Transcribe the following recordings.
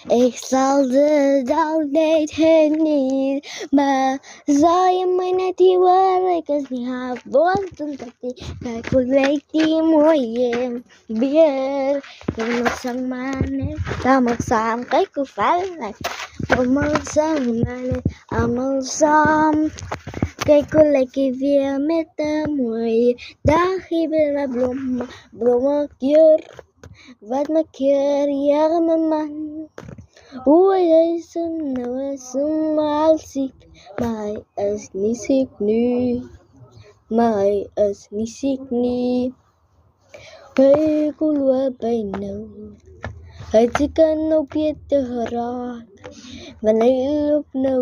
Ich sollte down nicht hin, mà rơi mình đi qua đây cái gì hà vốn tung tập đi cái cô lấy đi mỗi em biết cái một sang man ta một sang cái cô phải này một sang man một sang cái cô lấy cái việc mẹ ta mỗi đã khi bên là blom kia vad man kör gör med man Oi, som något som alltid mig nisik nu mai nisik ni Hei kulua baino Hei chikan no piete harat Vanai lup no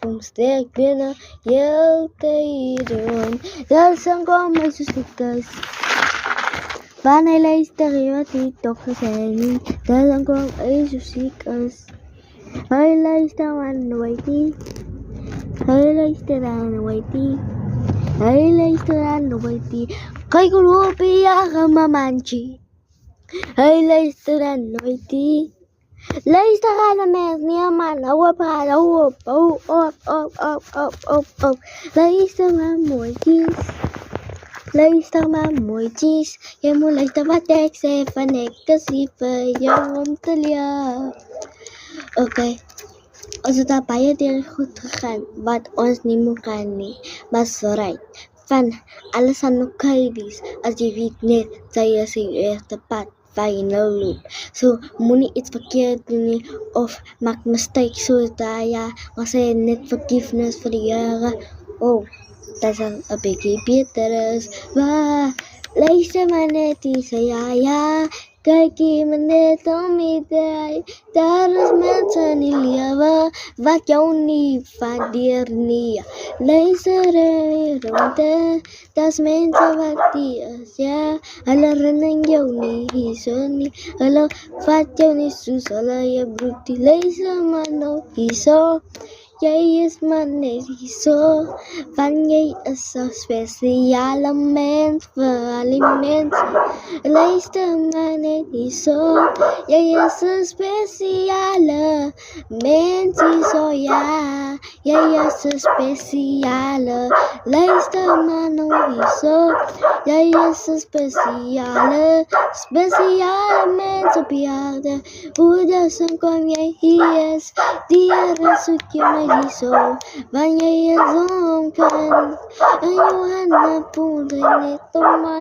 Pumstek bina Yel teidon Dal sang kom susikas Vanai leis teriwa titok kaseni Dal sang kom susikas Hei leis taman waiti Hei leis taman waiti Hei leis taman waiti Kay kulupi akama manchi Hei leis taman waiti Leis taman mes niaman Awap awap op Leis taman moitis Leis taman moitis Yemu leis taman tek se fanek kasifa Yom talia Okay. Also dabei der Hutran wat ons nie moet gaan nie. Maar so right. Van alles aan okay wees as jy weet net sy is die eerste pad waar jy nou loop. So moenie iets verkeerd doen nie of maak mistakes soos daai ja, maar sê net forgiveness vir die Here. Oh, dat is een bietjie beter is. Waar luister maar net die sê ja. Kyk jy maar net om die draai. Daar is mense in die lewe wat jou nie waardeer nie. Luister rondte, daar's mense wat die is, ja. Hulle herinner jou nie hierso nie. Hulle vat jou nie soos hulle jou broedie. Luister maar nou hierso. Jy is maar net hierso, want jy is so spesiale mens vir al die mense. Luister maar net hierso, jy is so spesiale mens hierso, ja. Jy is so spesiale, luister maar nou hierso, jy is so spesiale mens op die aarde. Hoe dan kom jy hier is, die Here soek jy my hierso, want jy is onken, en jou hande voel net om my